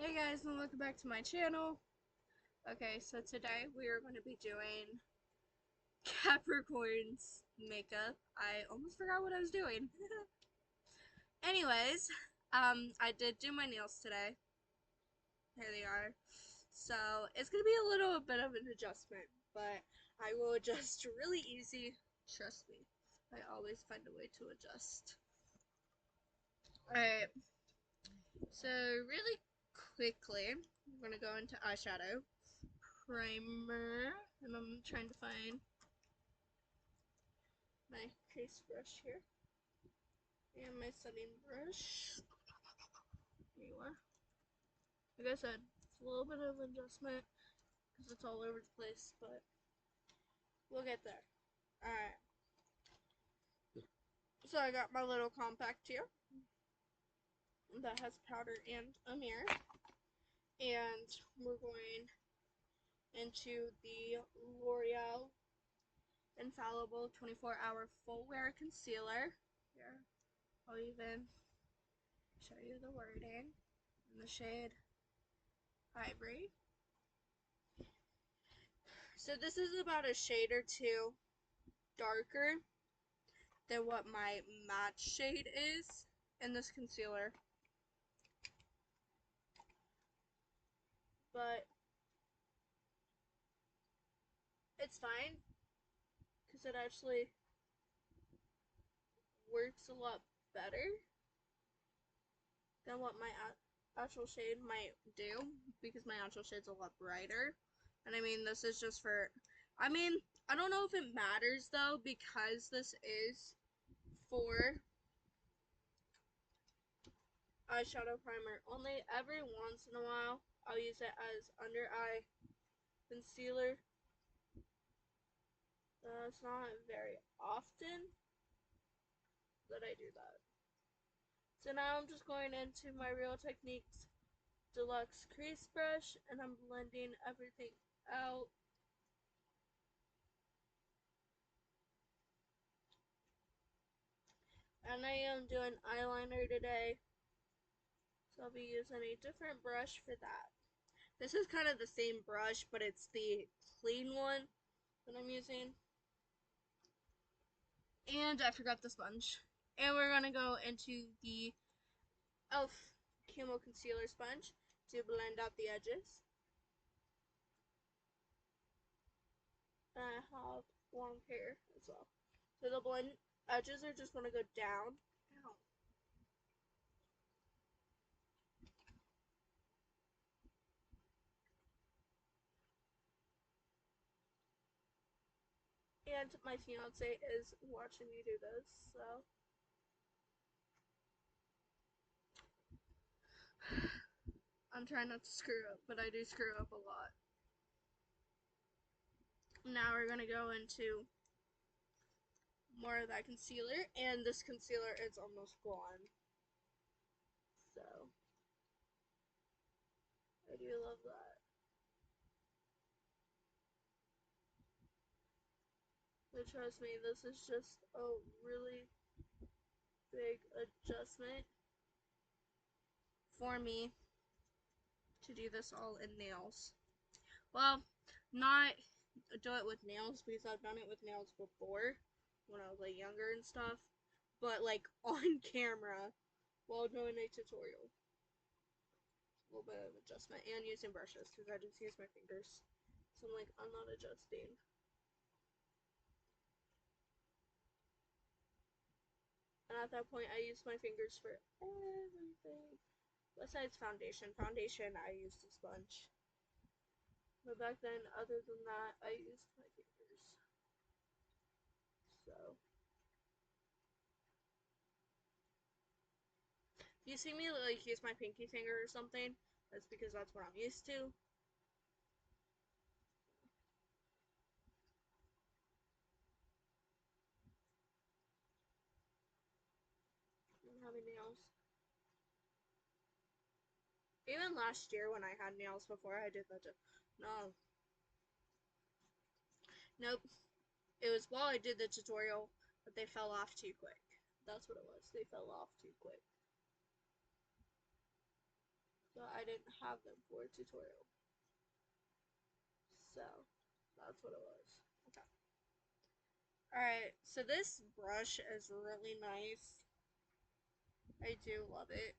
Hey guys, and welcome back to my channel. Okay, so today we are going to be doing Capricorn's makeup. I almost forgot what I was doing. Anyways, I did do my nails today. Here they are. So it's going to be a little bit of an adjustment, but I will adjust really easy. Trust me, I always find a way to adjust. Alright, so really quickly, we're going to go into eyeshadow. Primer, and I'm trying to find my crease brush here and my setting brush. There you are. Like I said, it's a little bit of adjustment because it's all over the place, but we'll get there. Alright, so I got my little compact here that has powder and a mirror, and we're going into the L'Oreal Infallible 24-Hour Full Wear Concealer. Here, I'll even show you the wording in the shade Ivory. So this is about a shade or two darker than what my matte shade is in this concealer. But it's fine because it actually works a lot better than what my actual shade might do, because my actual shade's a lot brighter. And I mean, this is just for, I mean, I don't know if it matters though, because this is for eyeshadow primer. Only every once in a while I'll use it as under eye concealer. It's not very often that I do that. So now I'm just going into my Real Techniques Deluxe Crease Brush, and I'm blending everything out. And I am doing eyeliner today, so I'll be using a different brush for that. This is kind of the same brush, but it's the clean one that I'm using. And I forgot the sponge. And we're going to go into the e.l.f. Camo Concealer Sponge to blend out the edges. And I have long hair as well. So the blend edges are just going to go down. Ow. And my fiance is watching me do this, so I'm trying not to screw up, but I do screw up a lot. Now we're going to go into more of that concealer, and this concealer is almost gone. So I do love that. But trust me, this is just a really big adjustment for me to do this all in nails. Well, not do it with nails, because I've done it with nails before when I was like younger and stuff, but like on camera while doing a tutorial. A little bit of adjustment, and using brushes because I just use my fingers. So I'm like, I'm not adjusting. And at that point, I use my fingers for everything. Besides foundation. Foundation, I used a sponge. But back then, other than that, I used my fingers. So, if you see me like use my pinky finger or something, that's because that's what I'm used to. I'm having nails. Even last year when I had nails before, I did that too. No. Nope. It was while I did the tutorial, but they fell off too quick. That's what it was. They fell off too quick. So I I didn't have them for a tutorial. So that's what it was. Okay. Alright, so this brush is really nice. I do love it.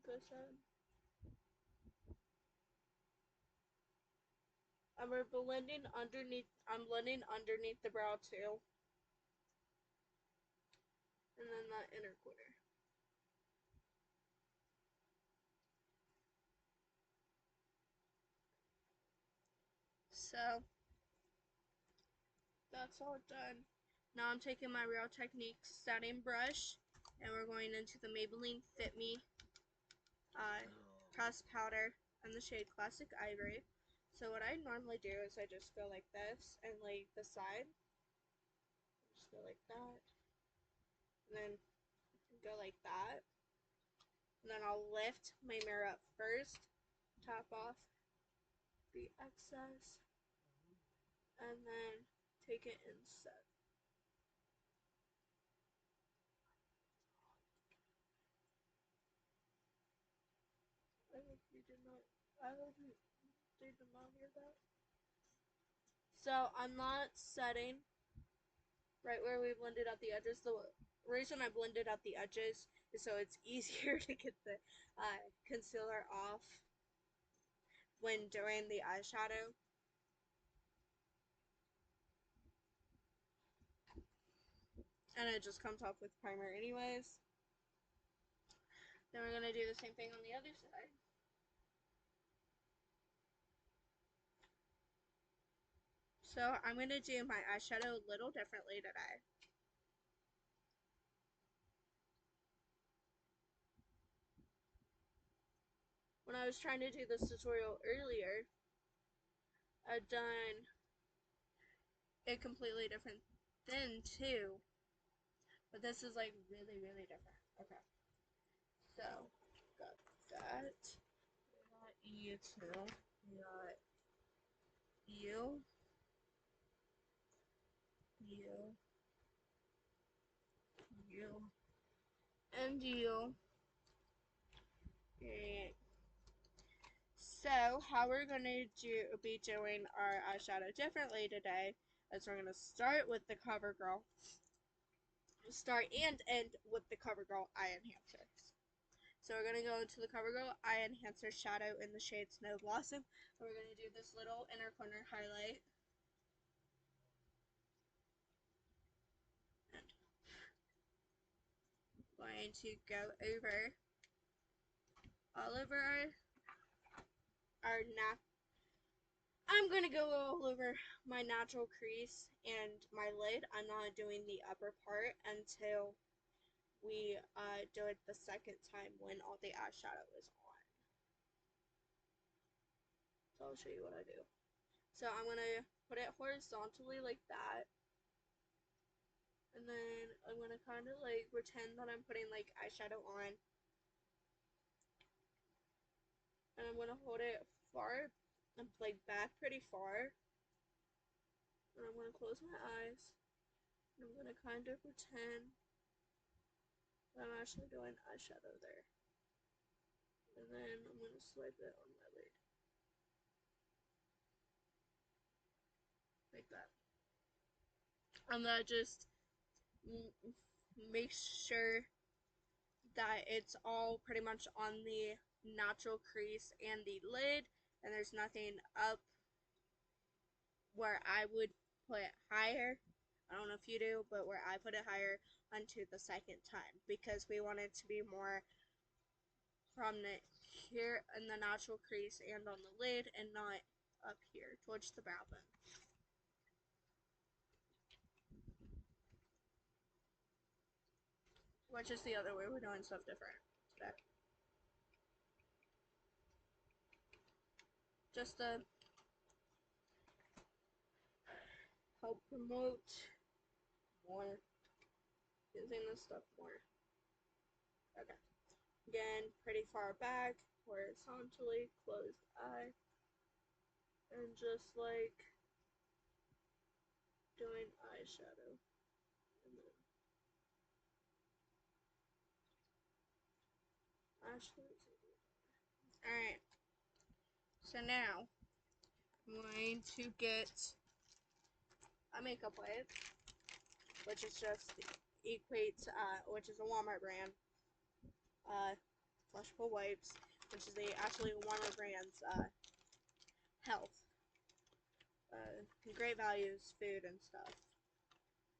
Good side. And we're blending underneath, I'm blending underneath the brow too. And then that inner corner. So, that's all done. Now I'm taking my Real Techniques setting brush and we're going into the Maybelline Fit Me pressed powder in the shade Classic Ivory. So what I normally do is I just go like this and like the side. Just go like that. And then go like that. And then I'll lift my mirror up first, top off the excess, and then take it and set. I hope you did not, I hope you did not hear that. So I'm not setting right where we blended out the edges. The reason I blended out the edges is so it's easier to get the concealer off when doing the eyeshadow. And it just comes off with primer anyways. Then we're going to do the same thing on the other side. So I'm going to do my eyeshadow a little differently today. When I was trying to do this tutorial earlier, I'd done it completely different then too. But this is like really, really different. Okay. So, got that. We got you too. We got you. You. You. And you. Okay. So, how we're going to be doing our eyeshadow differently today is we're going to start with the CoverGirl. Start and end with the CoverGirl Eye Enhancer. So we're going to go into the CoverGirl Eye Enhancer shadow in the shade Snow Blossom. And we're going to do this little inner corner highlight. And going to go over all over our I'm going to go all over my natural crease and my lid. I'm not doing the upper part until we do it the second time when all the eyeshadow is on. So I'll show you what I do. So I'm going to put it horizontally like that. And then I'm going to kind of like pretend that I'm putting like eyeshadow on. And I'm going to hold it far, like back pretty far. And I'm going to close my eyes. And I'm going to kind of pretend that I'm actually doing eyeshadow there. And then I'm going to swipe it on my lid. Like that. And that just makes sure that it's all pretty much on the natural crease and the lid. And there's nothing up where I would put higher. I don't know if you do, but where I put it higher onto the second time. Because we want it to be more prominent here in the natural crease and on the lid and not up here towards the brow bone. Which is the other way we're doing stuff different today. Just to help promote more using this stuff more. Okay. Again, pretty far back, horizontally, closed eye. And just like doing eyeshadow. And then Alright. So now, I'm going to get a makeup wipe, which is just equates, which is a Walmart brand. Flushable wipes, which is actually Walmart brand's health. Great values, food and stuff.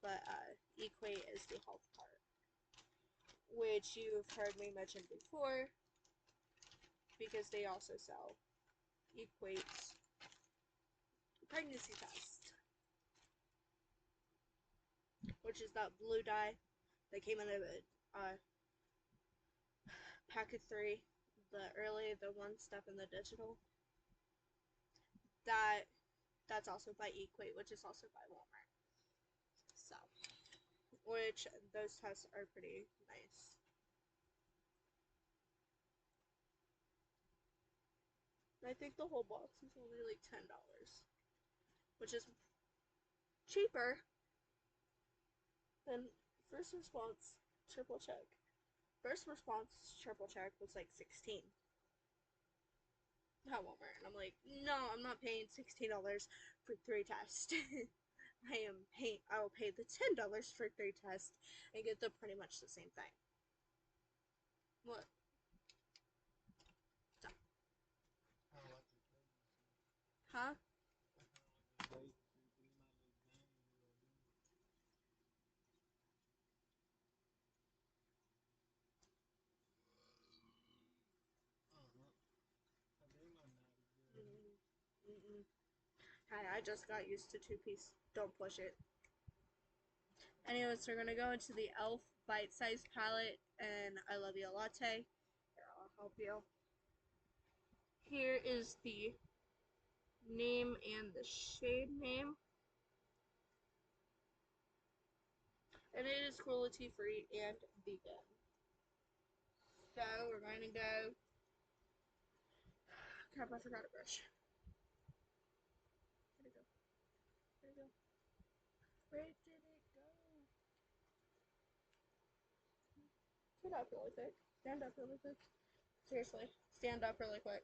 But equate is the health part, which you've heard me mention before, because they also sell equates pregnancy test, which is that blue dye that came in a pack of 3, the one step in the digital. That's also by Equate, which is also by Walmart. So, which those tests are pretty nice. I think the whole box is only like $10, which is cheaper than First Response Triple Check. First Response Triple Check was like $16 at Walmart, and I'm like, no, I'm not paying $16 for 3 tests. I will pay the $10 for 3 tests and get pretty much the same thing. What? So. Huh? Hi, I just got used to 2-piece. Don't push it. Anyways, we're gonna go into the e.l.f. bite-sized palette and I Love You Latte. Here, I'll help you. Here is the name and the shade name. And it is cruelty free and vegan. So we're going to go. Crap, I forgot a brush. Where'd it go? Where'd it go? Where did it go? Get up really quick. Stand up really quick. Seriously, stand up really quick.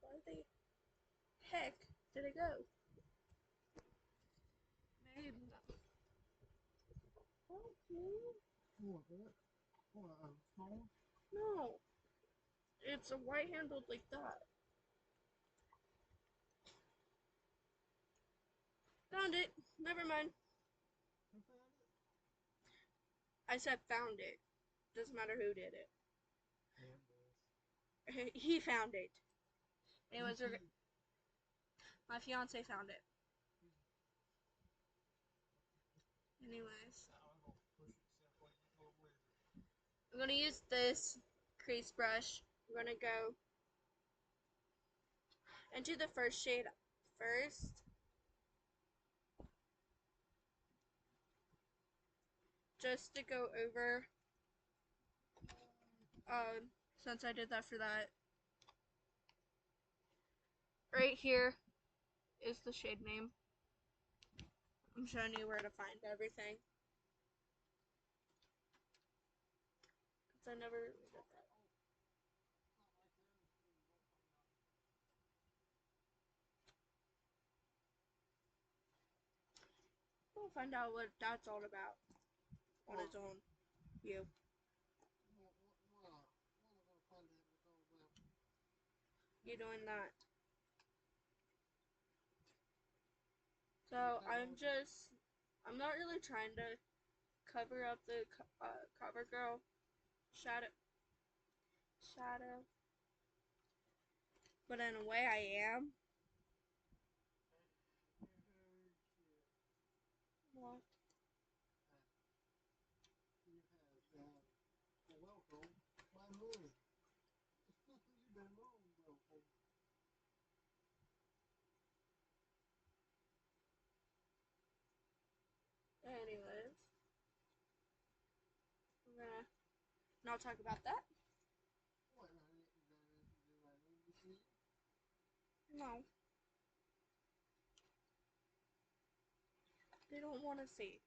Where the heck did it go? Babe, no. Help me. What? What? Small? No. It's a white handled like that. Found it. Never mind. Who found it? I said found it. Doesn't matter who did it. Yeah, it does. He found it. Anyways, my fiance found it. Anyways, I'm gonna use this crease brush. I'm gonna go into the first shade first. Just to go over, since I did that for that. Right here is the shade name. I'm showing you where to find everything. Because I never really did that. We'll find out what that's all about on its own view. You doing that? So I'm not really trying to cover up the CoverGirl shadow, but in a way I am. What? Welcome. My hood. You've been wrong, welcome. Anyways, we're gonna not talk about that. What? Is that NBC? No, they don't want to see.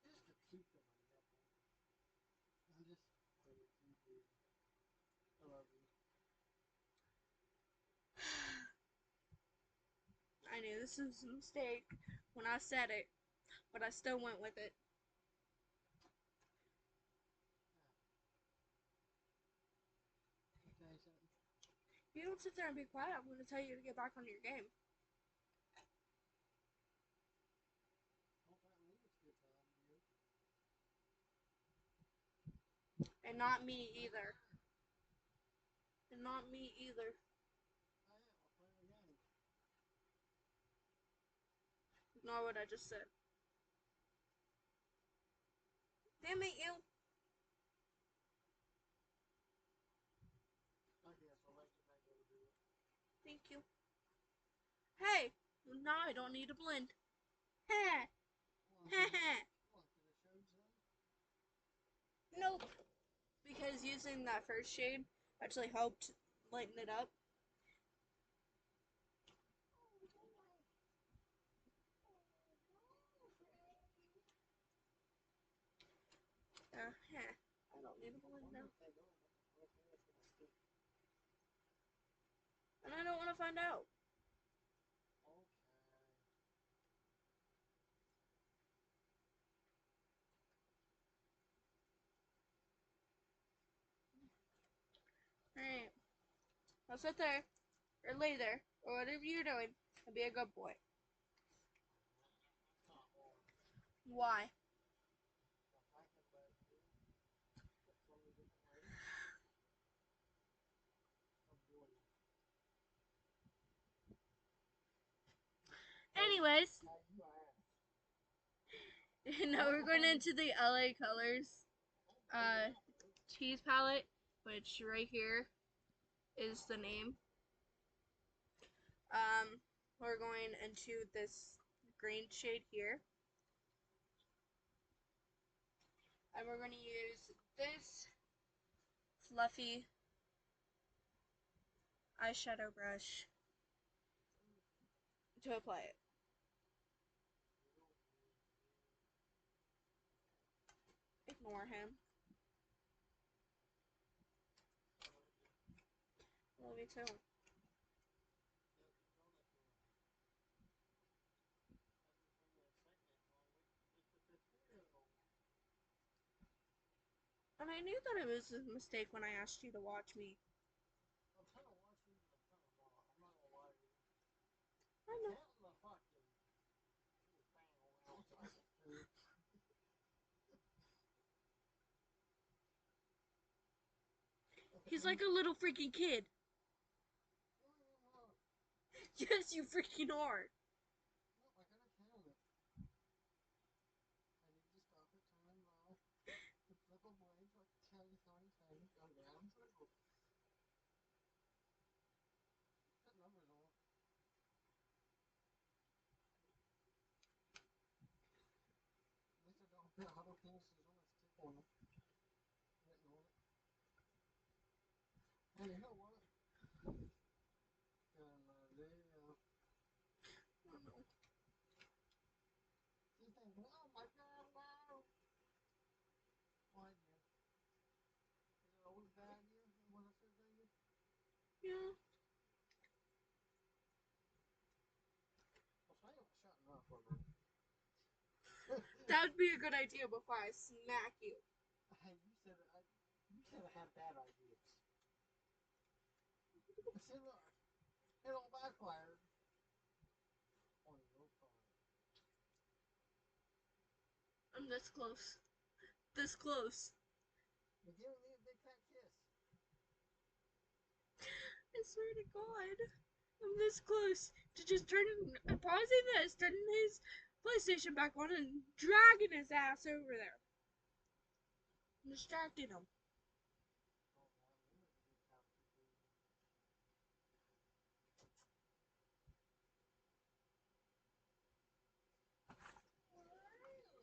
Just to keep them on the this is a mistake when I said it, but I still went with it. Tell you something. You don't sit there and be quiet. I'm going to tell you to get back on your game. Don't that mean it's good time, dude? And not me either. And not me either. I am. I'll play the game. Ignore what I just said. Damn it, you. I guess I'll let you back over do it. Thank you. Hey, now I don't need to blend. Heh. Heh. What, did I show you something? Nope. Because using that first shade actually helped lighten it up. I don't need to blend now. And I don't want to find out. Okay. Alright. I'll sit there, or lay there, or whatever you're doing, and be a good boy. Why? Anyways, now we're going into the LA Colors cheese palette, which right here is the name. We're going into this green shade here. And we're going to use this fluffy eyeshadow brush to apply it. Ignore him. Love you too. And I knew that it was a mistake when I asked you to watch me. I'm trying to watch you, but I'm trying to not. I'm not gonna lie to you. I know. Counting the fucking thing around. He's like a little freaking kid. Yes, you freaking are. No, I gotta count it. I need to stop at time now. To flip a blade so I can tell you how many times go down circle. Put numbers on it. At least I don't put auto finishes on it, stick on it. Written on it. And you know what? Got an idea. Oh no. She's thinking, oh my god, no! Why, dear? Is it always a bad idea? What I said to you? Yeah. Well, so I ain't shutting up for a minute. That would be a good idea before I smack you. Hey, you said I had bad ideas. See, look, it all backfired on your part. I'm this close. This close. You're giving me a big fat kiss. I swear to God. I'm this close to just pausing this, turning his PlayStation back on, and dragging his ass over there. I'm distracting him. Oh, man, you make a good Capricorn.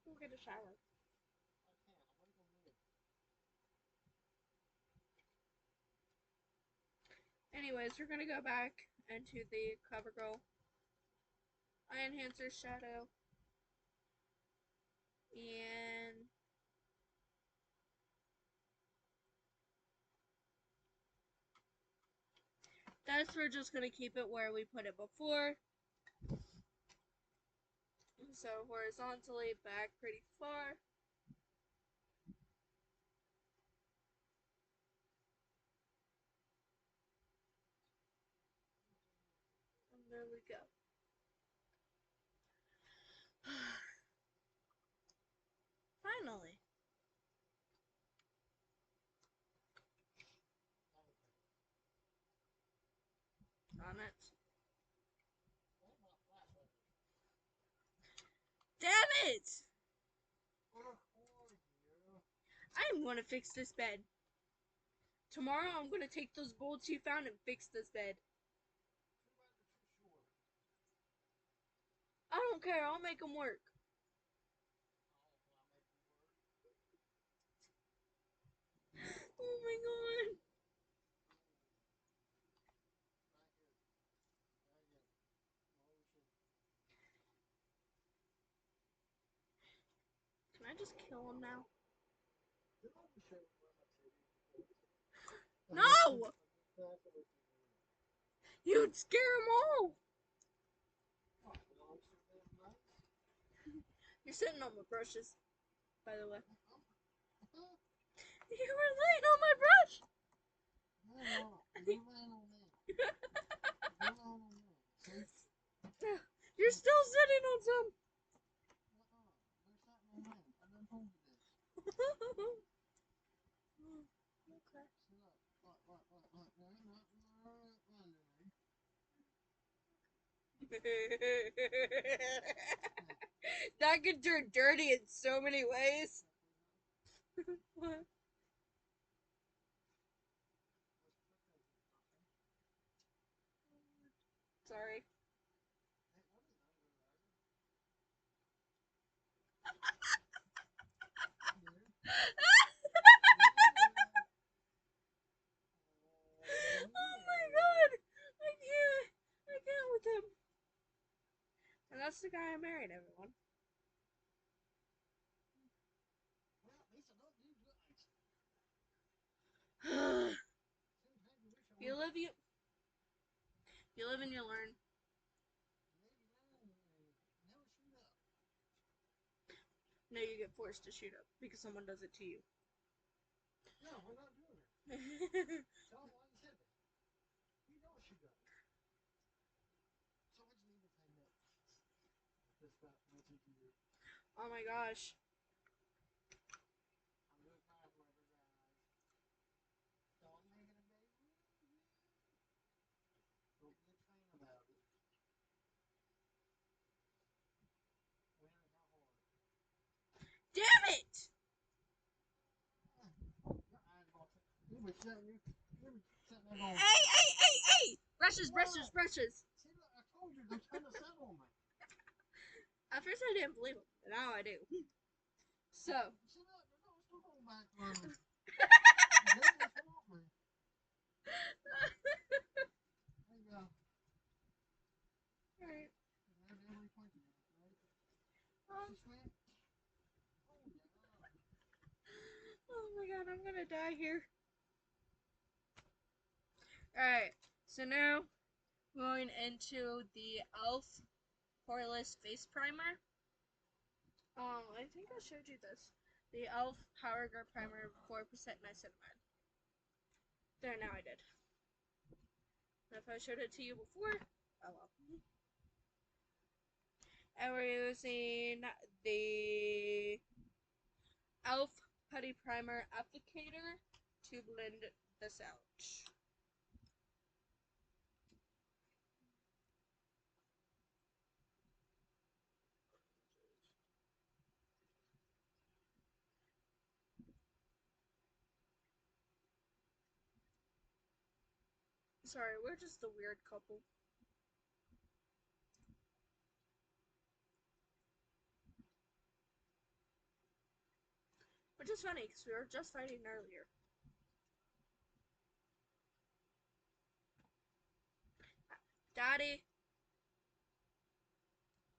Go get a shower. I can't. I'm waiting on you. Anyways, we're gonna go back into the CoverGirl Eye Enhancer Shadow. And that's we're just gonna keep it where we put it before. So horizontally back pretty far. And there we go. Finally. On it. Damn it! I'm gonna fix this bed. Tomorrow I'm gonna take those bolts you found and fix this bed. I don't care, I'll make them work. Oh my god. Can I just kill him now? No! You'd scare them all! You're sitting on my brushes, by the way. You were laying on my brush! You're still sitting on some! That could turn dirty in so many ways. What? Sorry. Oh my god! I can't with him. And that's the guy I married, everyone. you live and you learn. No, you get forced to shoot up because someone does it to you. No, we're not doing it. Tell him why you said that. You know what she does. So what you need to find out? This stuff will take you. Oh my gosh. I'm just not murder, guys. Don't make it a baby. Don't be a train about it. When and how hard. Damn it! Your eyes going to. You be sitting there going. Hey! Brushes. See, look, I told you, they're trying to settle me. At first I didn't believe him, but now I do. So. See, look, they're still going back on me. They just want me. There you go. Alright. There's every point of it, right? She sweet? Oh, yeah. Oh my god, I'm gonna die here. Alright, so now going into the e.l.f. Poreless Face Primer. I think I showed you this. The e.l.f. Power Girl Primer 4% niacinamide. There, now I did. If I showed it to you before, oh well. And we're using the e.l.f. Putty Primer Applicator to blend this out. Sorry, we're just a weird couple. Which is funny, because we were just fighting earlier. Daddy!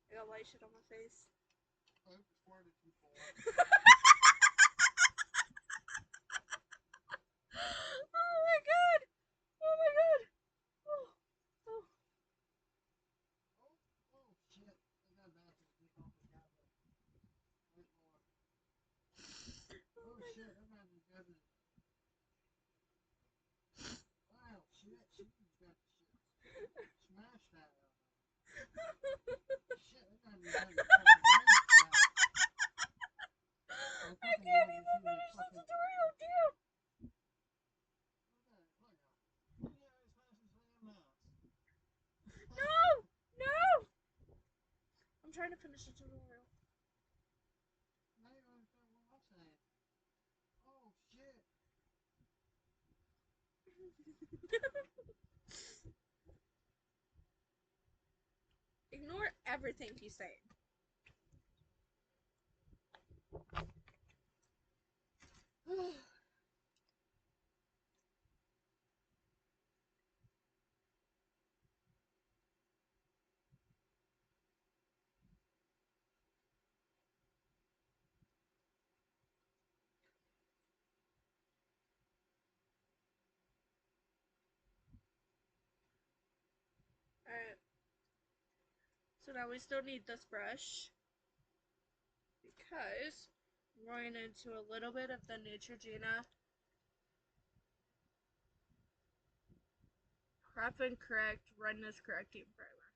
I got white shit on my face. I hope it's worded too far. Oh my god! Oh my god! Oh. Oh, shit. I got a bathroom. Shit, I gotta be done fucking range now. My I fucking can't boy just even hit me finish the fucking. tutorial, dude. Look at it. Yeah, as fast as I am now. No, no. I'm trying to finish the tutorial. Now you don't understand what I'm saying. Oh shit. Ignore everything he's saying. Alright. So now we still need this brush because I'm going into a little bit of the Neutrogena Prep and Correct Redness Correcting Primer.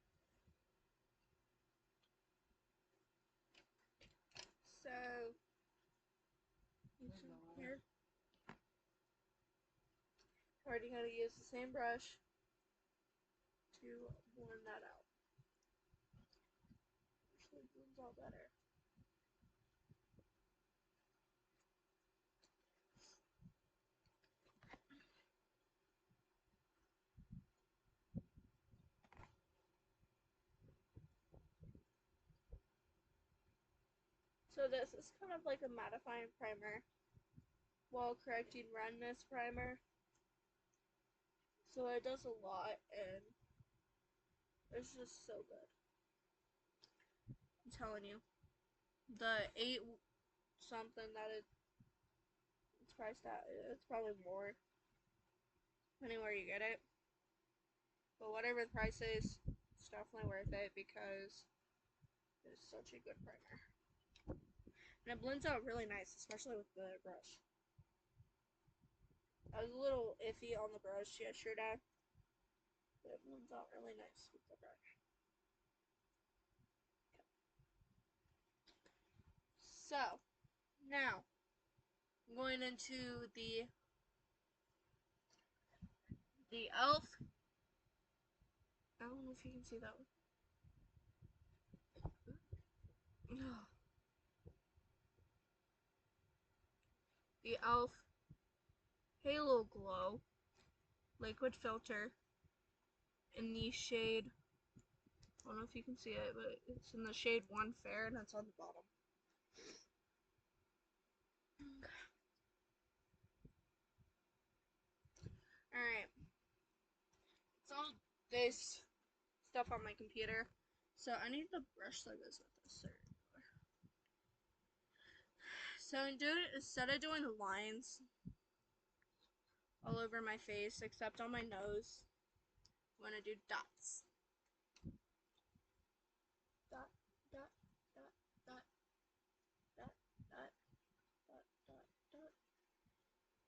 So, here. Already going to use the same brush to blend that out. Actually blends out better. So this is kind of like a mattifying primer while correcting redness primer. So it does a lot and it's just so good. I'm telling you. The 8 something that it's priced at, it's probably more depending where you get it. But whatever the price is, it's definitely worth it because it's such a good primer. And it blends out really nice, especially with the brush. I was a little iffy on the brush yesterday, but it blends out really nice with the brush. So, now, I'm going into the e.l.f. I don't know if you can see that one. The e.l.f. Halo Glow Liquid Filter in the shade, I don't know if you can see it, but it's in the shade 1 Fair and it's on the bottom. Alright. It's all this stuff on my computer. So I need the brush that goes with this. So instead of doing lines all over my face, except on my nose, I'm going to do dots. Dot, dot, dot, dot, dot, dot, dot, dot, dot.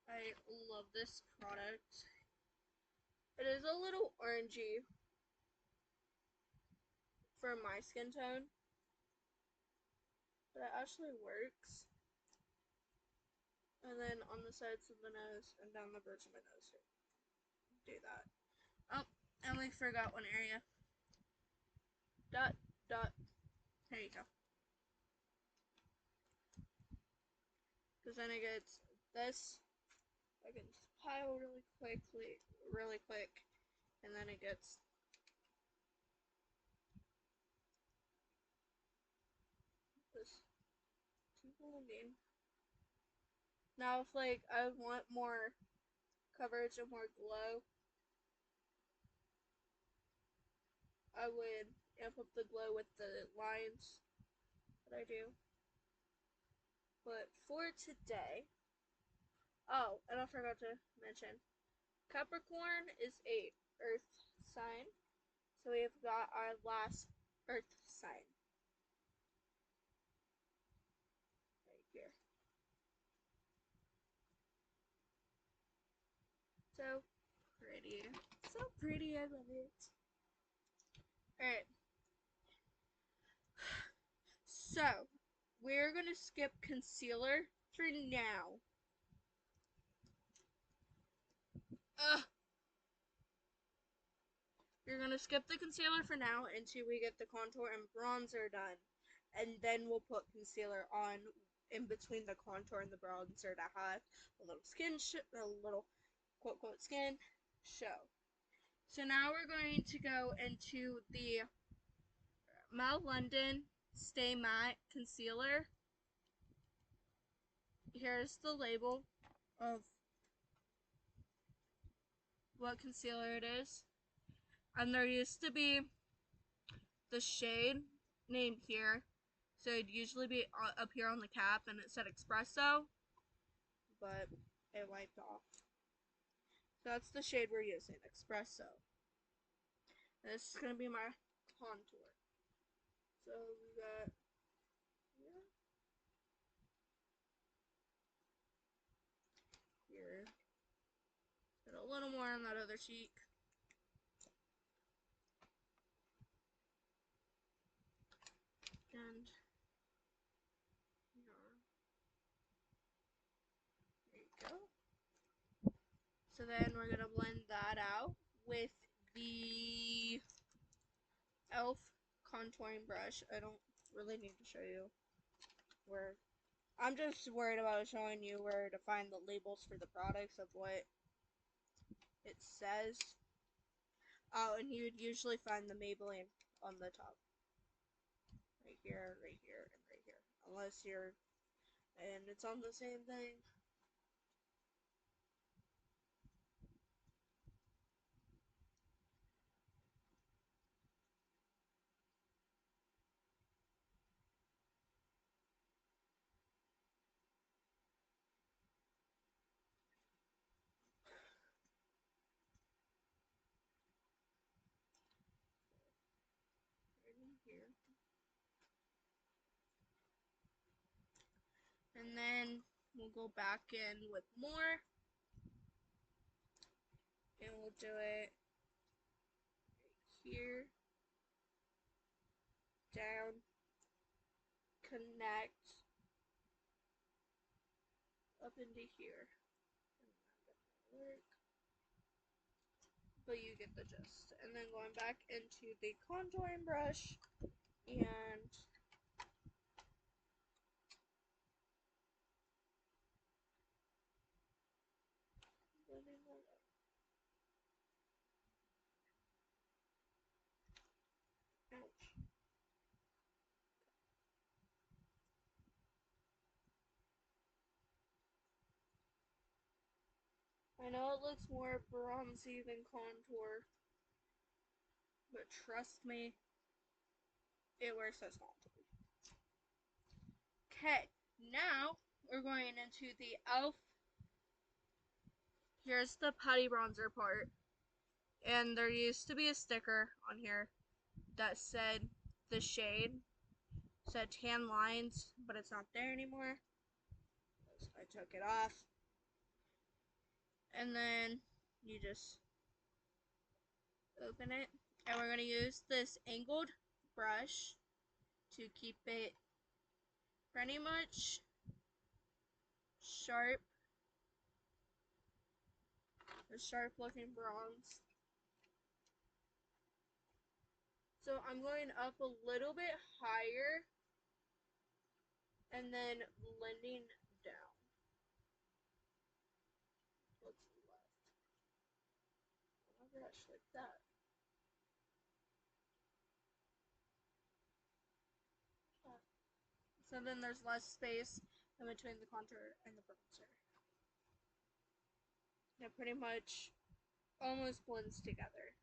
I love this product. It is a little orangey for my skin tone, but it actually works. And then on the sides of the nose and down the bridge of my nose here. Do that. Oh, and we forgot one area. Dot, dot. There you go. Because then it gets this. I can pile really quick, and then it gets this blending. Now, if like I want more coverage and more glow, I would amp up the glow with the lines that I do. But for today, oh, and I forgot to mention, Capricorn is a earth sign. So we've got our last earth sign right here. So pretty. So pretty, I love it. Alright, So, we're going to skip concealer for now. We're going to skip the concealer for now until we get the contour and bronzer done. And then we'll put concealer on in between the contour and the bronzer to have a little a little quote quote skin show. So now we're going to go into the Mount London Stay Matte Concealer. Here's the label of what concealer it is. And there used to be the shade named here. So it'd usually be up here on the cap and it said espresso, but it wiped off. So that's the shade we're using, espresso. And this is going to be my contour. So we got here. Got a little more on that other cheek. And there you go. So then we're going to blend that out with the e.l.f. contouring brush. I don't really need to show you where. I'm just worried about showing you where to find the labels for the products of what it says. Oh, and you would usually find the Maybelline on the top. Right here, and right here. Unless you're... And it's on the same thing. Right in here. And then we'll go back in with more. And we'll do it right here. Down. Connect. Up into here. Work. But you get the gist. And then going back into the contouring brush and blending that up. Ouch. I know it looks more bronzy than contour, but trust me, it works as contour. Okay, now we're going into the e.l.f. Here's the putty bronzer part. And there used to be a sticker on here that said the shade, said tan lines, but it's not there anymore. I took it off. And then you just open it. And we're going to use this angled brush to keep it pretty much sharp. A sharp looking bronze. So I'm going up a little bit higher and then blending down. What's left? Oh my gosh, like that. So then there's less space in between the contour and the bronzer. It pretty much almost blends together.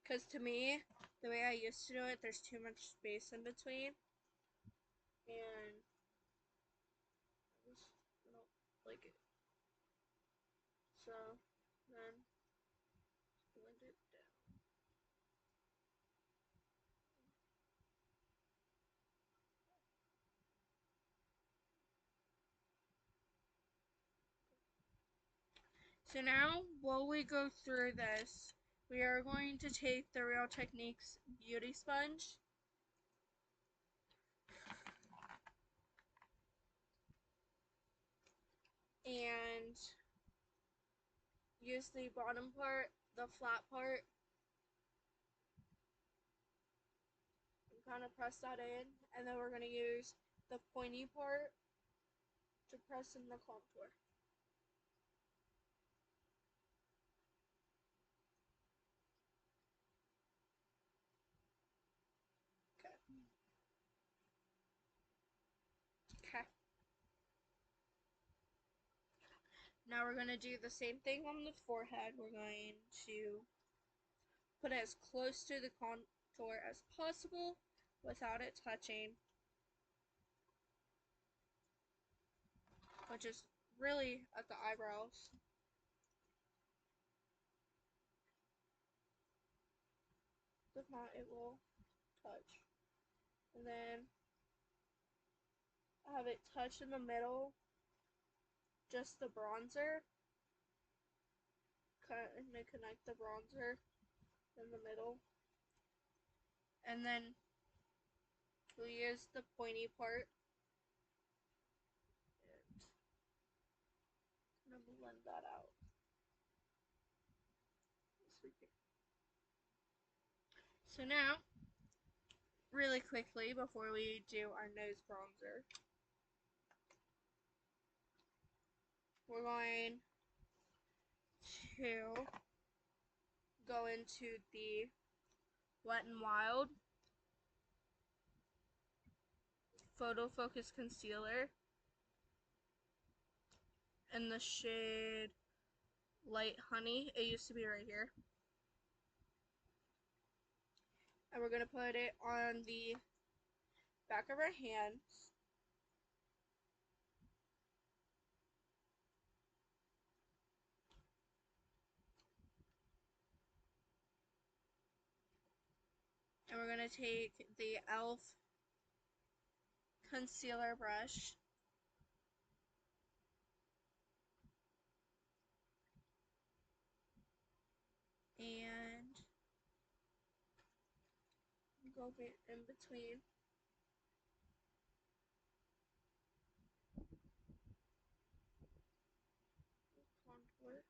Because to me, the way I used to do it, there's too much space in between. And I don't like it. So then blend it down. So now, while we go through this, we are going to take the Real Techniques Beauty Sponge and use the bottom part, the flat part, and kind of press that in, and then we're going to use the pointy part to press in the contour. Okay. Okay. Now we're going to do the same thing on the forehead. We're going to put it as close to the contour as possible without it touching, which is really at the eyebrows. If not, it will touch. And then have it touch in the middle, just the bronzer. And then connect the bronzer in the middle. And then we'll use the pointy part and kind of blend that out. So now, really quickly before we do our nose bronzer, we're going to go into the Wet n Wild Photo Focus Concealer in the shade Light Honey. It used to be right here. And we're going to put it on the back of our hands. And we're going to take the e.l.f. concealer brush and go in between the contour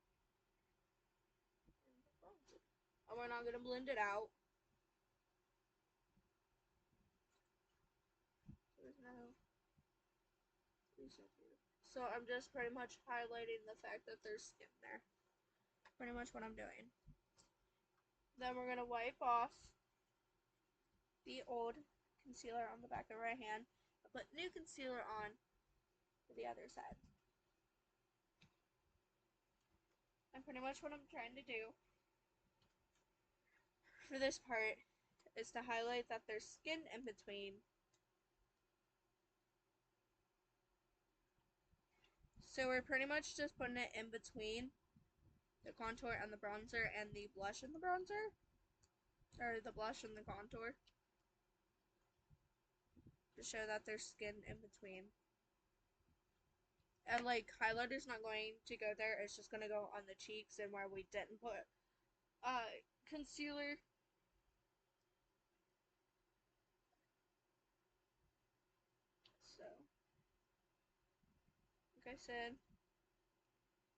and the bronzer. And we're not going to blend it out. So I'm just pretty much highlighting the fact that there's skin there. Pretty much what I'm doing. Then we're going to wipe off the old concealer on the back of our hand and put new concealer on for the other side. And pretty much what I'm trying to do for this part is to highlight that there's skin in between. So we're pretty much just putting it in between the contour and the bronzer and the blush and the bronzer. Or the blush and the contour. To show that there's skin in between. And like highlighter's not going to go there, it's just going to go on the cheeks and where we didn't put concealer. So, like I said,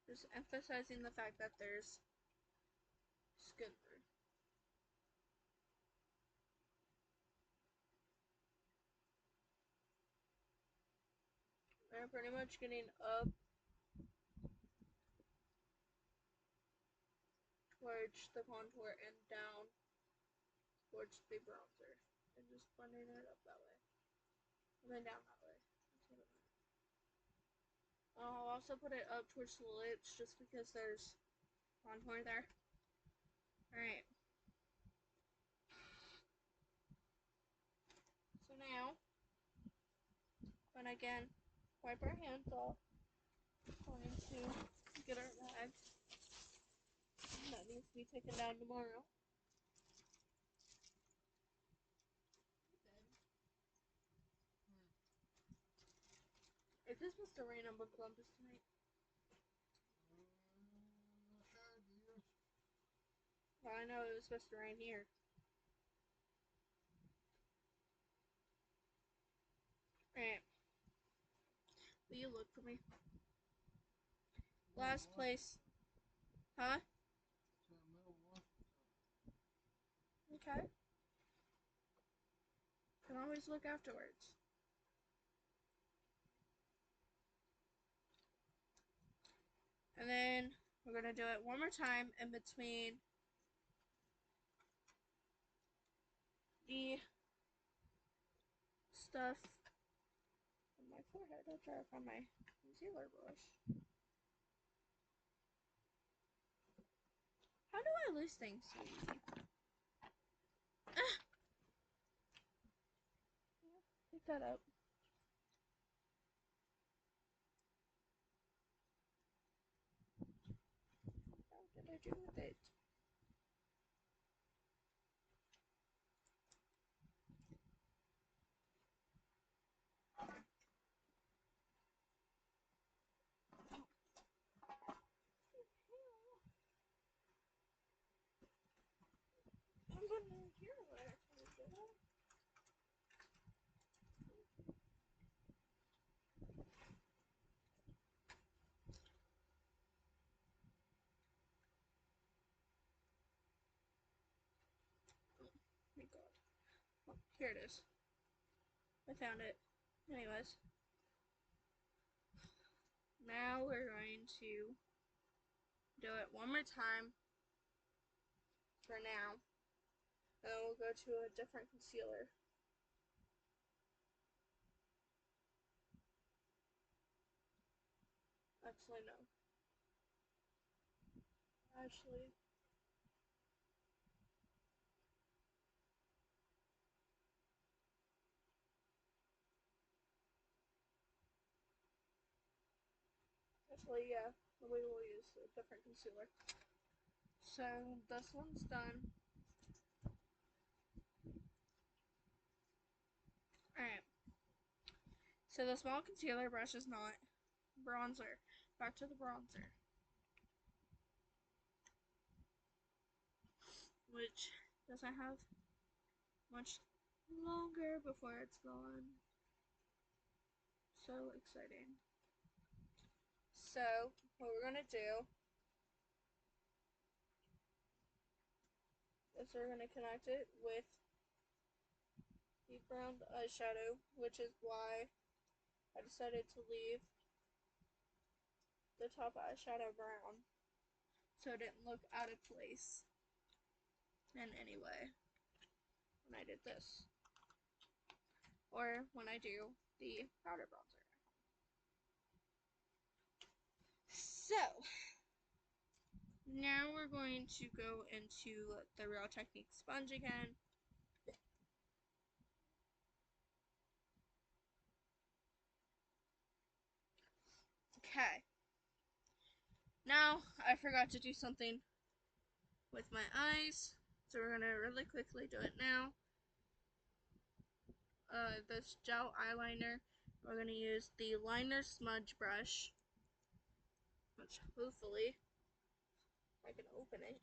just emphasizing the fact that there's skin there. I'm pretty much getting up towards the contour and down towards the bronzer. And just blending it up that way. And then down that way. I'll also put it up towards the lips just because there's contour there. Alright. So now, when again, wipe our hands off. Going to get our bag. That needs to be taken down tomorrow. Is this supposed to rain on Columbus tonight? I know it was supposed to rain here. Alright. Will you look for me? Last place. Huh? Okay. Can always look afterwards. And then we're going to do it one more time in between the stuff on my forehead. I'll try to find my concealer brush. How do I lose things so easy? Pick that up. What did I do with it? I'm gonna hear what I actually did. Oh my god. Oh, here it is. I found it. Anyways. Now we're going to do it one more time for now. And then we'll go to a different concealer. Actually, no. Actually, yeah. We will use a different concealer. So this one's done. Alright. So the small concealer brush is not bronzer. Back to the bronzer. Which doesn't have much longer before it's gone. So exciting. So what we're gonna do is we're gonna connect it with the brown eyeshadow, which is why I decided to leave the top eyeshadow brown so it didn't look out of place in any way when I did this or when I do the powder bronzer. So now we're going to go into the Real Technique sponge again. Okay. Now I forgot to do something with my eyes, so we're gonna really quickly do it now. This gel eyeliner, we're gonna use the liner smudge brush, which hopefully I can open it.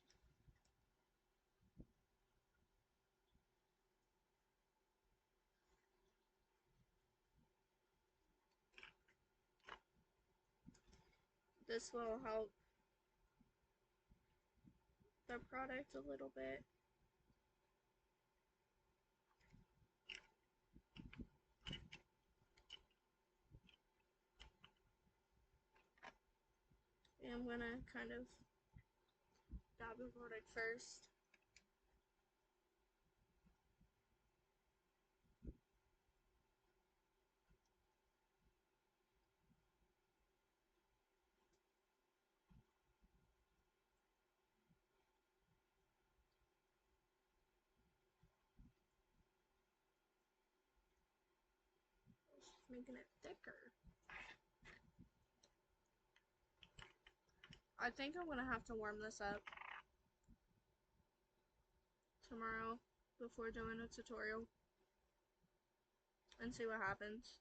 This will help the product a little bit. And I'm gonna kind of dab the product first. Just making it thicker. I think I'm gonna have to warm this up tomorrow before doing a tutorial and see what happens.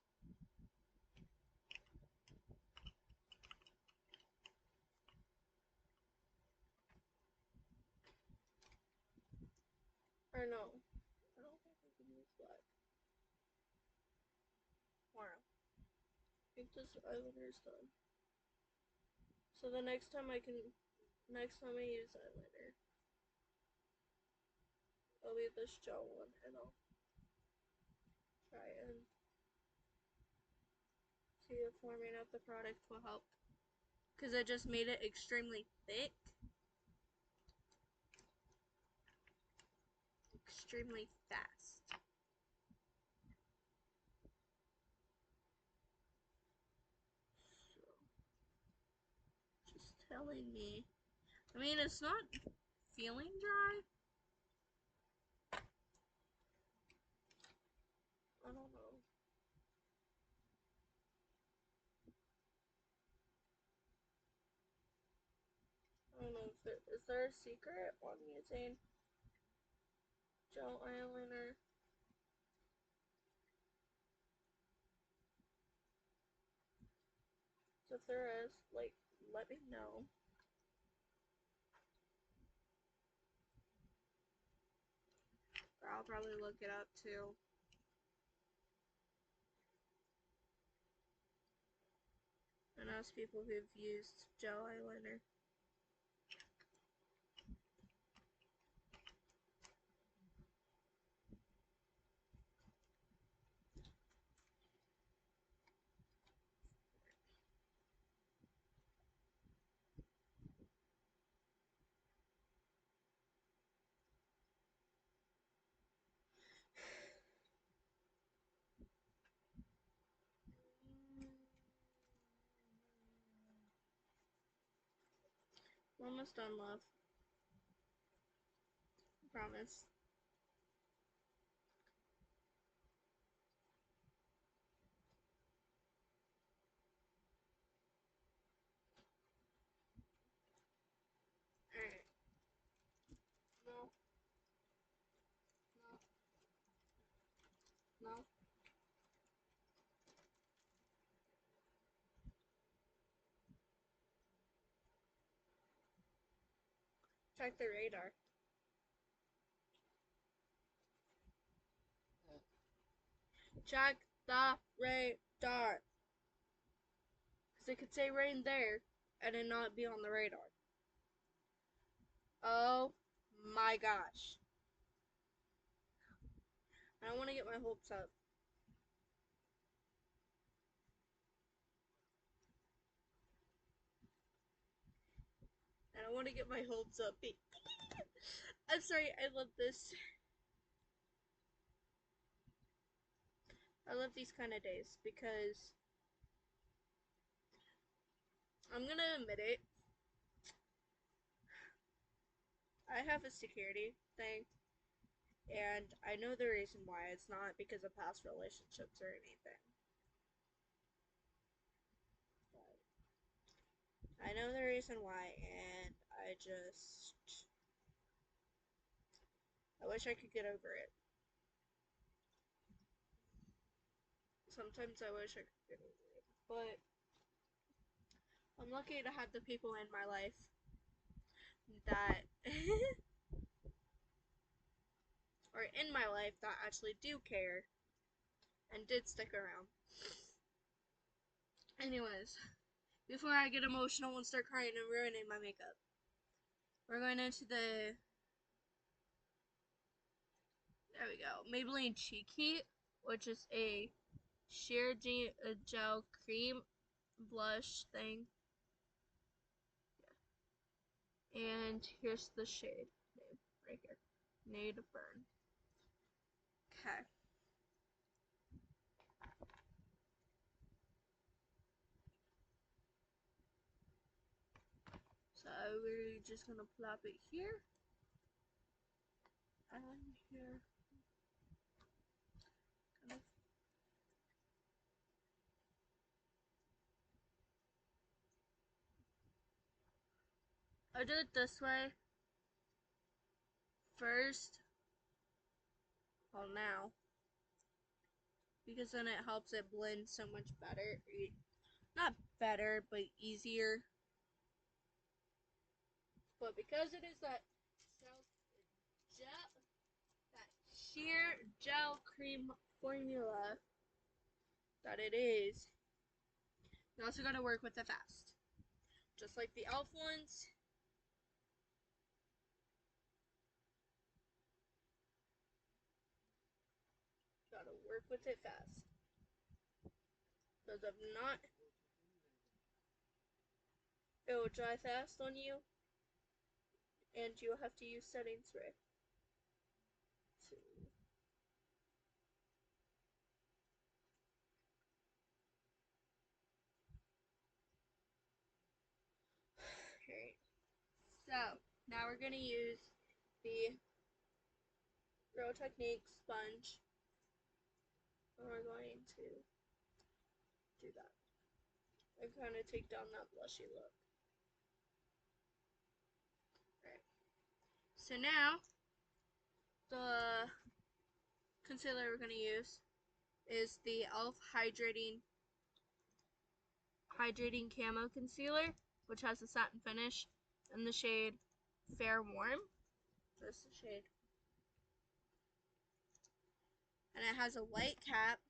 Or no. I don't think I can use black. Wow. I think this eyeliner is done. So the next time I use eyeliner, I'll be this gel one and I'll try and see if warming up the product will help. Because I just made it extremely thick. Extremely fast. So, just telling me. I mean, it's not feeling dry. I don't know. I don't know if is there a secret on using gel eyeliner? So if there is, like, let me know. Or I'll probably look it up too. And ask people who've used gel eyeliner. We're almost done, love. Promise. Alright. No. No. No. Check the radar. Check the radar. Because it could say rain there and it not be on the radar. Oh my gosh. I don't want to get my hopes up. I don't want to get my hopes up. I'm sorry, I love this. I love these kind of days because I'm gonna admit it. I have a security thing, and I know the reason why. It's not because of past relationships or anything. But I know the reason why, and I wish I could get over it. Sometimes I wish I could get over it. But I'm lucky to have the people in my life that or in my life that actually do care and did stick around. Anyways, before I get emotional and start crying and ruining my makeup, we're going into the, there we go, Maybelline Cheek Heat, which is a sheer gel cream blush thing. And here's the shade name right here. Need to Burn. Okay. So we're just gonna plop it here and here. Kind of. I do it this way first. Well, now. Because then it helps it blend so much better. Not better, but easier. But because it is that gel sheer gel cream formula that it is, you also gotta work with it fast. Just like the e.l.f. ones. Gotta work with it fast. Because if not, it will dry fast on you, and you'll have to use setting spray. Okay, so now we're gonna use the Real Technique sponge, and we're going to do that and kind of take down that blushy look. Right. So now the concealer we're gonna use is the e.l.f. hydrating camo concealer, which has a satin finish in the shade Fair Warm. This is the shade. And it has a white cap.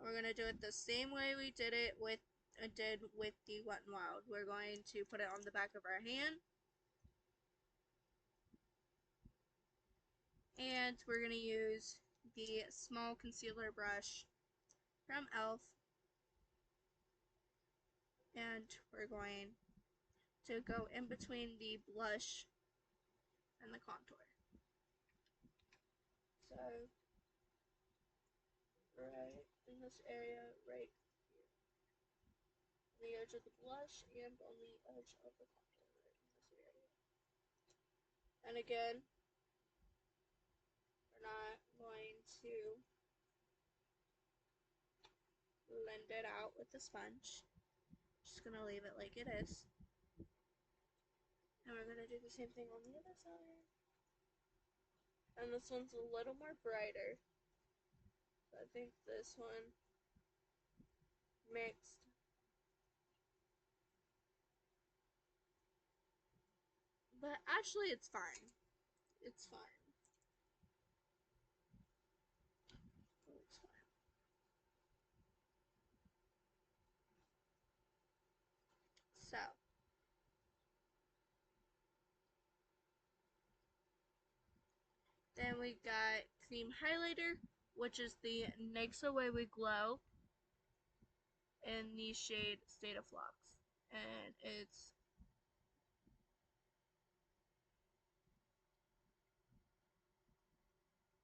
We're gonna do it the same way we did with the Wet n Wild. We're going to put it on the back of our hand, and we're gonna use the small concealer brush from e.l.f. and we're going to go in between the blush and the contour. So right in this area right here. On the edge of the blush and on the edge of the contour right in this area. And again, we're not going to blend it out with the sponge. Just gonna leave it like it is. And we're gonna do the same thing on the other side. And this one's a little more brighter. So I think this one mixed. But actually it's fine. It's fine. It's fine. So then we got cream highlighter, which is the Nakes Away We Glow in the shade State of Flux. And it's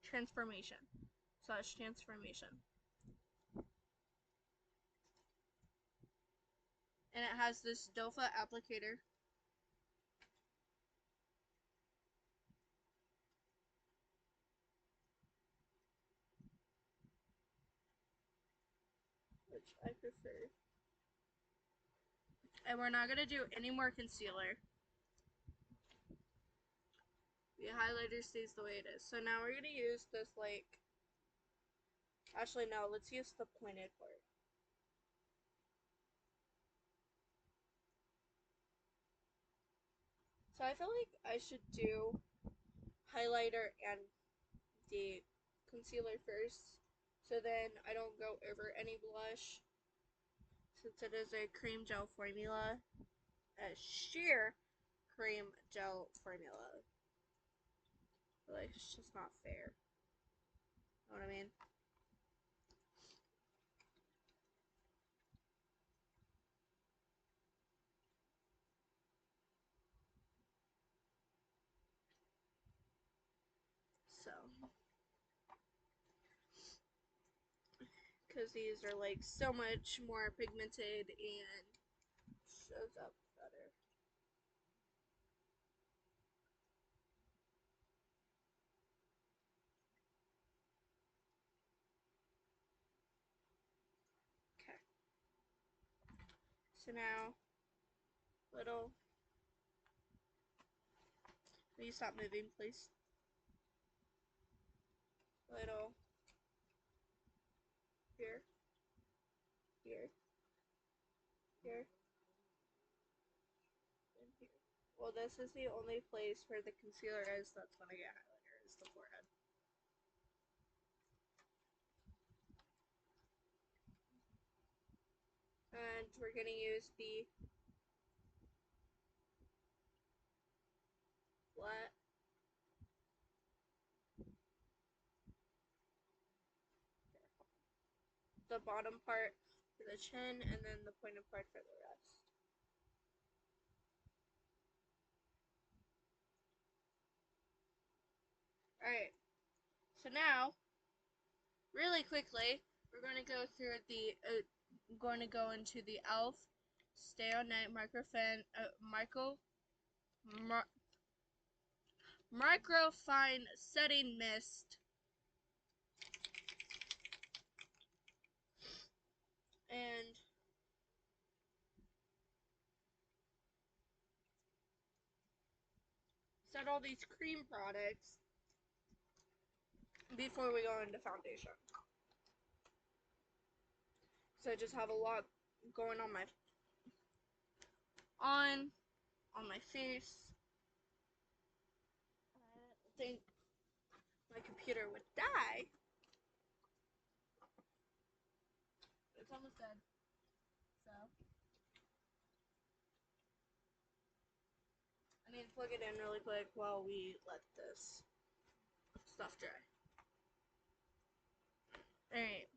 transformation. Such transformation. And it has this dofa applicator. Which I prefer. And we're not gonna do any more concealer. The highlighter stays the way it is. So now we're gonna use this actually no, let's use the pointed part. So I feel like I should do highlighter and the concealer first, so then I don't go over any blush, since it is a cream gel formula, a sheer cream gel formula. Like, it's just not fair. Know what I mean? So, because these are like so much more pigmented and shows up better. Okay. So now, little. Will you stop moving, please? Little. Here. Here. Here. And here. Well, this is the only place where the concealer is that's gonna get highlighter, is the forehead. And we're going to use the flat the bottom part for the chin and then the pointed part for the rest. Alright, so now, really quickly, we're going to go through the, going to go into the e.l.f. Stay on Night Microfine Setting Mist. And set all these cream products before we go into foundation. So I just have a lot going on my face. I think my computer would die. It's almost dead. So I need to plug it in really quick while we let this stuff dry. Alright.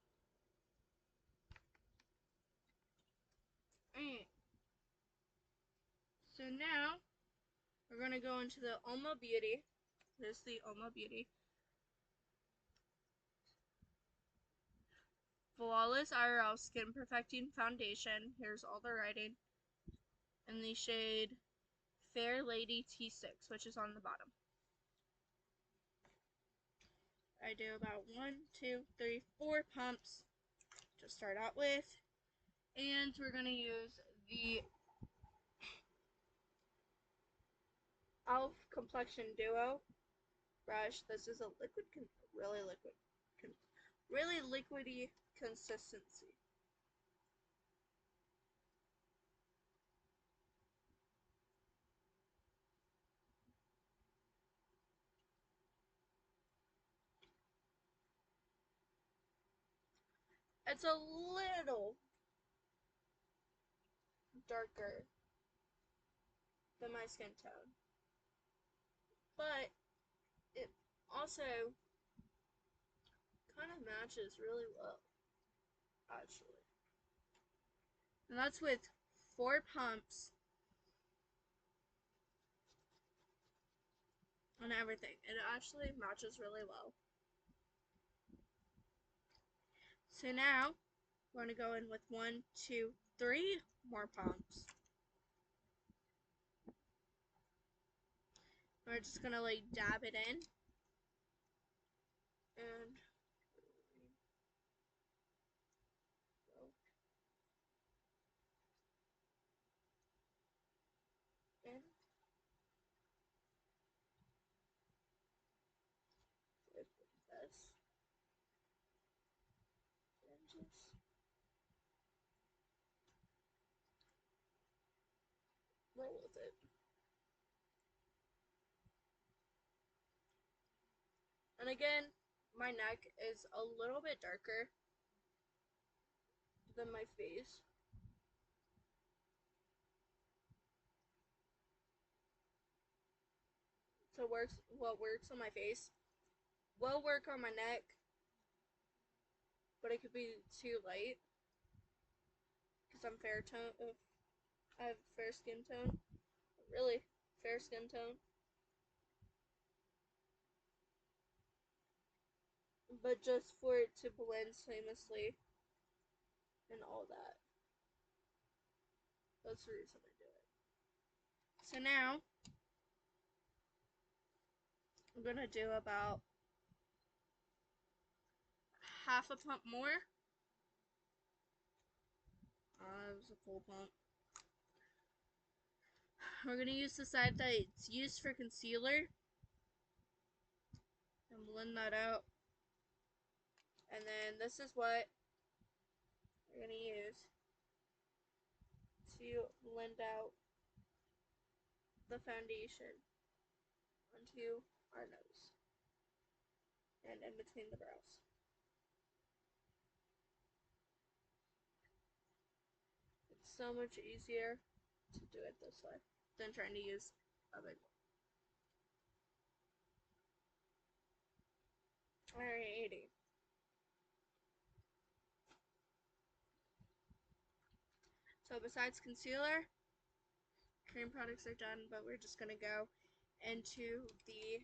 Alright. So now we're gonna go into the Oma Beauty. This is the Oma Beauty Flawless IRL Skin Perfecting Foundation. Here's all the writing. In the shade Fair Lady T6, which is on the bottom. I do about 1, 2, 3, 4 pumps to start out with. And we're going to use the e.l.f. Complexion Duo brush. This is a really liquidy consistency. It's a little darker than my skin tone, but it also kind of matches really well, actually. And that's with 4 pumps and everything. It actually matches really well. So now we're going to go in with 1, 2, 3 more pumps. We're just going to like dab it in. And go in with this. And just roll with it. And again, my neck is a little bit darker than my face. So what works on my face will work on my neck, but it could be too light because I'm fair tone. I have fair skin tone, really fair skin tone. But just for it to blend seamlessly and all that. That's the reason I do it. So now I'm gonna do about half a pump more. It was a full pump. We're gonna use the side that it's used for concealer and blend that out. And then this is what we're gonna use to blend out the foundation onto our nose and in between the brows. so much easier to do it this way than trying to use a big one. Alrighty. So besides concealer, cream products are done, but we're just gonna go into the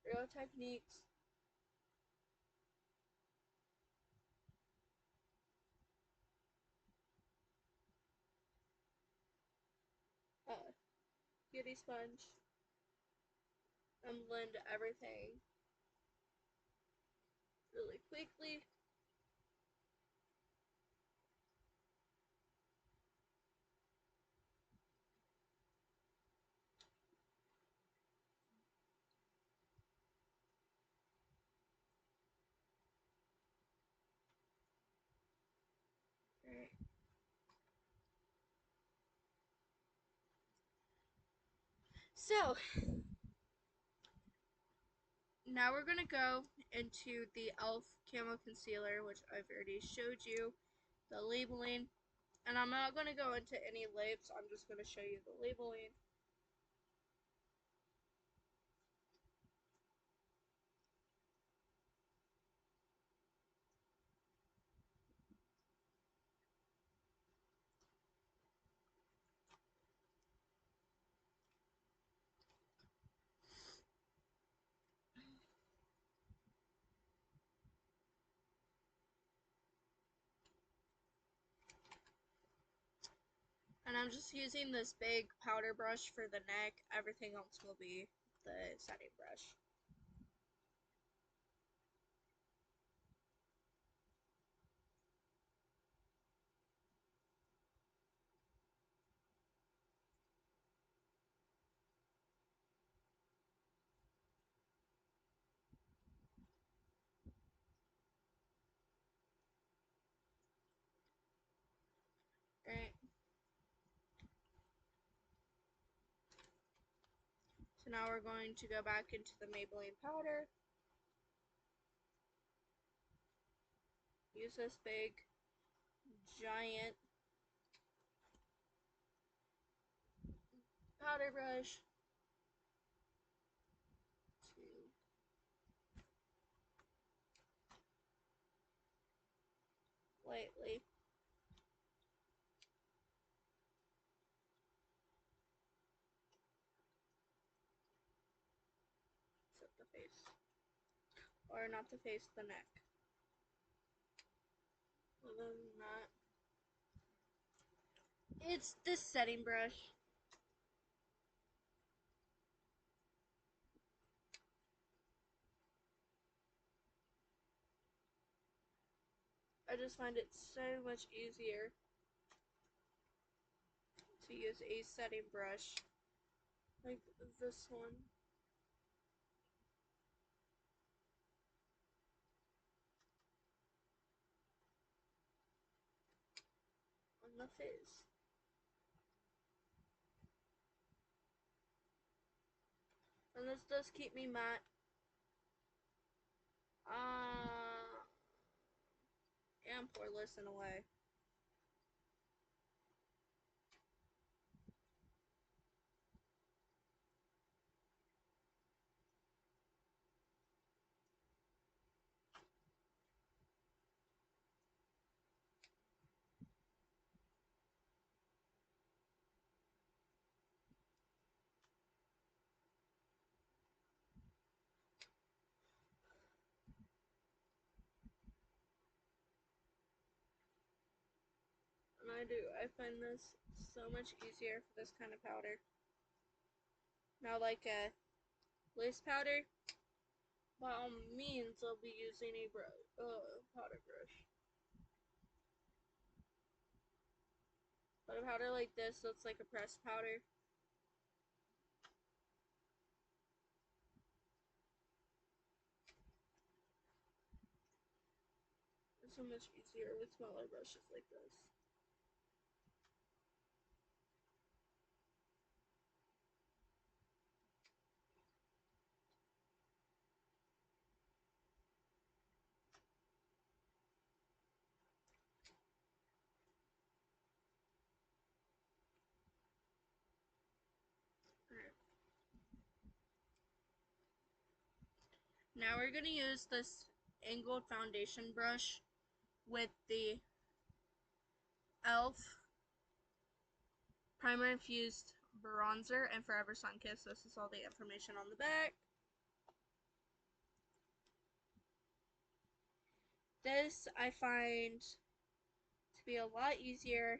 real techniques. Beauty sponge and blend everything really quickly. Alright. So now we're gonna go into the e.l.f. Camo Concealer, which I've already showed you the labeling. And I'm not gonna go into any labs, I'm just gonna show you the labeling. And I'm just using this big powder brush for the neck. Everything else will be the setting brush. Alright. So now we're going to go back into the Maybelline powder. Use this big, giant powder brush to lightly set the face. Or not the face, the neck. Other than that, it's this setting brush. I just find it so much easier to use a setting brush like this one on the face. And this does keep me matte. And poreless in a way. And I find this so much easier for this kind of powder. Now like a lace powder, by all means I'll be using a powder brush. But a powder like this looks like a pressed powder. It's so much easier with smaller brushes like this. Now we're going to use this angled foundation brush with the e.l.f. Primer Infused Bronzer and Forever Sun Kiss. This is all the information on the back. This I find to be a lot easier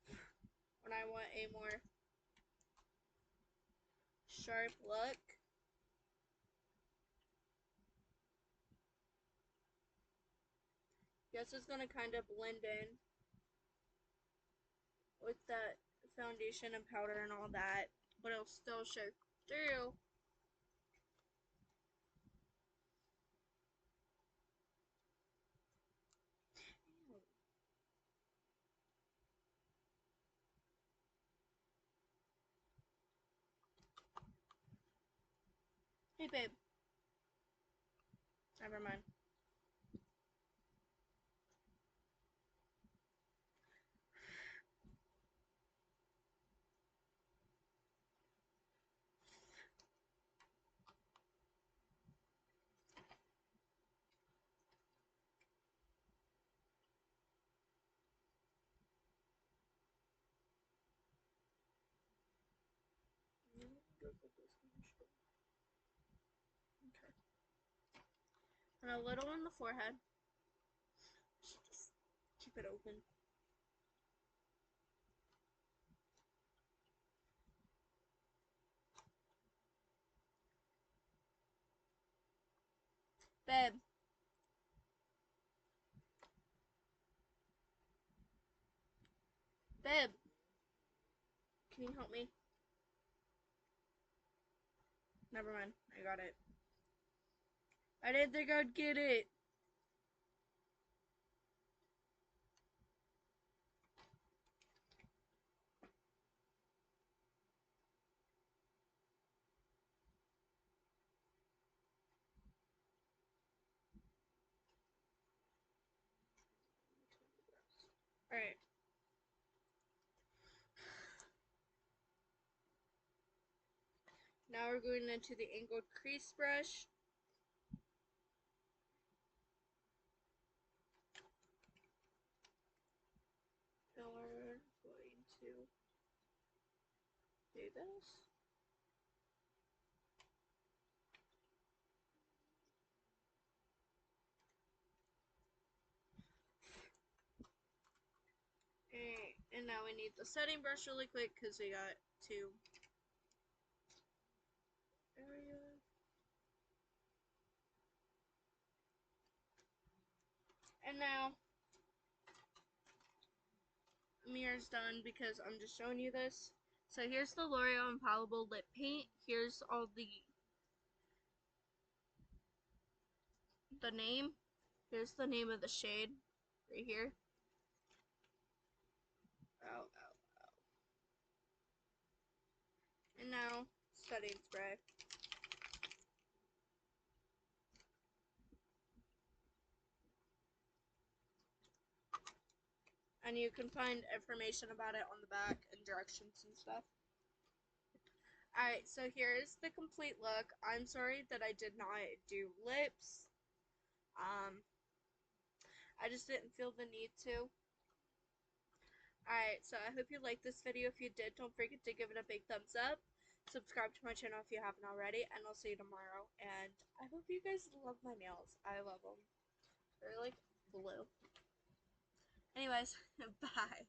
when I want a more sharp look. Guess it's going to kind of blend in with that foundation and powder and all that, but it'll still show through. Hey babe. Never mind. Okay. And a little on the forehead. Just keep it open. Babe. Babe. Can you help me? Never mind. I got it. I didn't think I'd get it. Alright. Now we're going into the angled crease brush. And we're going to do this. And now we need the setting brush really quick because we got two areas. And now mirror's done because I'm just showing you this. So here's the L'Oreal Infallible Lip Paint. Here's all the name. Here's the name of the shade right here. Ow, ow, ow. And now setting spray. And you can find information about it on the back and directions and stuff. Alright, so here's the complete look. I'm sorry that I did not do lips. I just didn't feel the need to. Alright, so I hope you liked this video. If you did, don't forget to give it a big thumbs up. Subscribe to my channel if you haven't already. And I'll see you tomorrow. And I hope you guys love my nails. I love them. They're like blue. Anyways, bye.